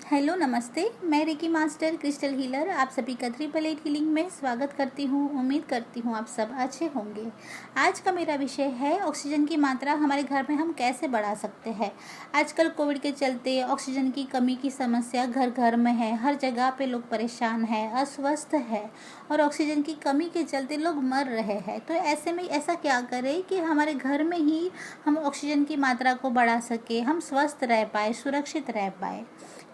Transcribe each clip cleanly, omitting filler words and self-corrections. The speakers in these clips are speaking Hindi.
हेलो नमस्ते। मैं रिकी मास्टर क्रिस्टल हीलर आप सभी का ट्रिपल एट हीलिंग में स्वागत करती हूँ। उम्मीद करती हूँ आप सब अच्छे होंगे। आज का मेरा विषय है ऑक्सीजन की मात्रा हमारे घर में हम कैसे बढ़ा सकते हैं। आजकल कोविड के चलते ऑक्सीजन की कमी की समस्या घर घर में है। हर जगह पे लोग परेशान हैं, अस्वस्थ है और ऑक्सीजन की कमी के चलते लोग मर रहे हैं। तो ऐसे में ऐसा क्या करें कि हमारे घर में ही हम ऑक्सीजन की मात्रा को बढ़ा सके, हम स्वस्थ रह पाए, सुरक्षित रह पाए।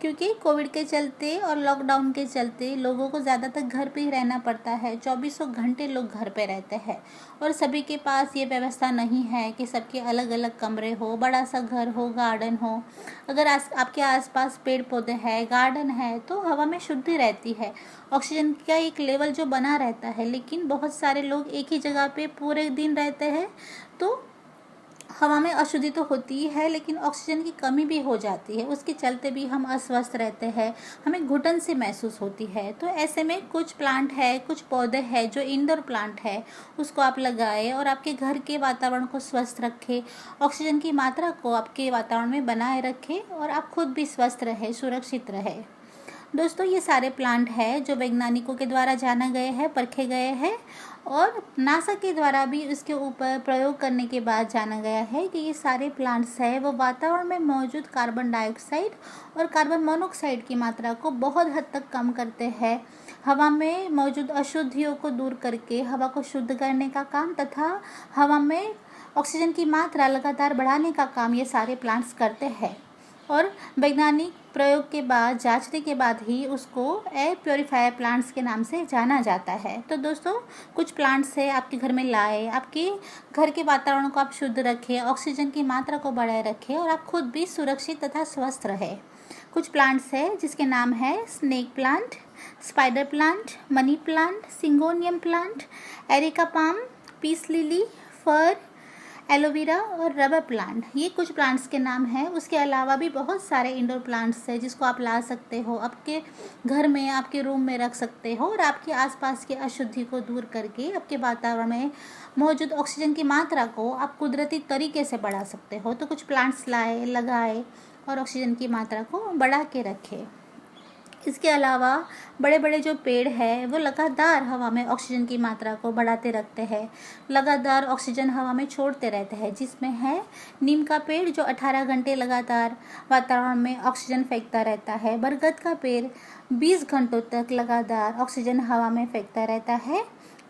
क्योंकि कोविड के चलते और लॉकडाउन के चलते लोगों को ज़्यादातर घर पे ही रहना पड़ता है। 24 घंटे लोग घर पे रहते हैं और सभी के पास ये व्यवस्था नहीं है कि सबके अलग अलग कमरे हो, बड़ा सा घर हो, गार्डन हो। अगर आपके आसपास पेड़ पौधे हैं, गार्डन है, तो हवा में शुद्धि रहती है, ऑक्सीजन का एक लेवल जो बना रहता है। लेकिन बहुत सारे लोग एक ही जगह पे पूरे दिन रहते हैं, तो हवा में अशुद्धि तो होती ही है, लेकिन ऑक्सीजन की कमी भी हो जाती है। उसके चलते भी हम अस्वस्थ रहते हैं, हमें घुटन सी महसूस होती है। तो ऐसे में कुछ प्लांट है, कुछ पौधे हैं जो इंडोर प्लांट है, उसको आप लगाएं और आपके घर के वातावरण को स्वस्थ रखें, ऑक्सीजन की मात्रा को आपके वातावरण में बनाए रखें और आप खुद भी स्वस्थ रहे, सुरक्षित रहे। दोस्तों, ये सारे प्लांट हैं जो वैज्ञानिकों के द्वारा जाना गए हैं, परखे गए हैं और नासा के द्वारा भी इसके ऊपर प्रयोग करने के बाद जाना गया है कि ये सारे प्लांट्स हैं वो वातावरण में मौजूद कार्बन डाइऑक्साइड और कार्बन मोनोऑक्साइड की मात्रा को बहुत हद तक कम करते हैं। हवा में मौजूद अशुद्धियों को दूर करके हवा को शुद्ध करने का काम तथा हवा में ऑक्सीजन की मात्रा लगातार बढ़ाने का काम ये सारे प्लांट्स करते हैं। और वैज्ञानिक प्रयोग के बाद, जांचने के बाद ही उसको एयर प्योरीफायर प्लांट्स के नाम से जाना जाता है। तो दोस्तों, कुछ प्लांट्स है आपके घर में लाए, आपके घर के वातावरण को आप शुद्ध रखें, ऑक्सीजन की मात्रा को बढ़ाए रखें और आप खुद भी सुरक्षित तथा स्वस्थ रहे। कुछ प्लांट्स है जिसके नाम है snake plant, spider plant, money plant, syngonium plant, areca palm, peace lily, fir, aloe vera और रबर प्लांट। ये कुछ प्लांट्स के नाम हैं। उसके अलावा भी बहुत सारे इंडोर प्लांट्स हैं जिसको आप ला सकते हो, आपके घर में, आपके रूम में रख सकते हो और आपके आसपास की अशुद्धि को दूर करके आपके वातावरण में मौजूद ऑक्सीजन की मात्रा को आप कुदरती तरीके से बढ़ा सकते हो। तो कुछ प्लांट्स लाए, लगाए और ऑक्सीजन की मात्रा को बढ़ा के रखें। इसके अलावा बड़े बड़े जो पेड़ हैं वो लगातार हवा में ऑक्सीजन की मात्रा को बढ़ाते रखते हैं, लगातार ऑक्सीजन हवा में छोड़ते रहते हैं। जिसमें है नीम का पेड़ जो 18 घंटे लगातार वातावरण में ऑक्सीजन फेंकता रहता है, बरगद का पेड़ 20 घंटों तक लगातार ऑक्सीजन हवा में फेंकता रहता है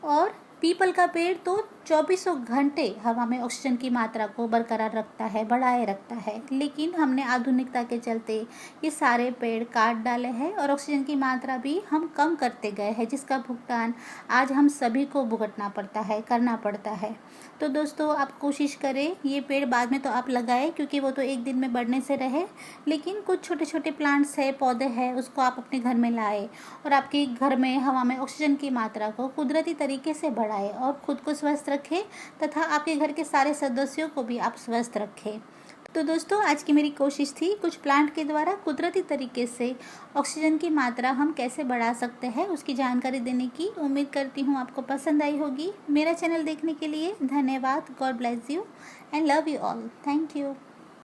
और पीपल का पेड़ तो 24 घंटे हवा में ऑक्सीजन की मात्रा को बरकरार रखता है, बढ़ाए रखता है। लेकिन हमने आधुनिकता के चलते ये सारे पेड़ काट डाले हैं और ऑक्सीजन की मात्रा भी हम कम करते गए हैं, जिसका भुगतान आज हम सभी को भुगतना पड़ता है, करना पड़ता है। तो दोस्तों, आप कोशिश करें, ये पेड़ बाद में तो आप लगाए क्योंकि वो तो एक दिन में बढ़ने से रहे, लेकिन कुछ छोटे छोटे प्लांट्स है, पौधे हैं, उसको आप अपने घर में लाए और आपके घर में हवा में ऑक्सीजन की मात्रा को कुदरती तरीके से बढ़ाए और खुद को स्वस्थ रखें तथा आपके घर के सारे सदस्यों को भी आप स्वस्थ रखें। तो दोस्तों, आज की मेरी कोशिश थी कुछ प्लांट के द्वारा कुदरती तरीके से ऑक्सीजन की मात्रा हम कैसे बढ़ा सकते हैं उसकी जानकारी देने की। उम्मीद करती हूँ आपको पसंद आई होगी। मेरा चैनल देखने के लिए धन्यवाद। God bless you and love you all. Thank you.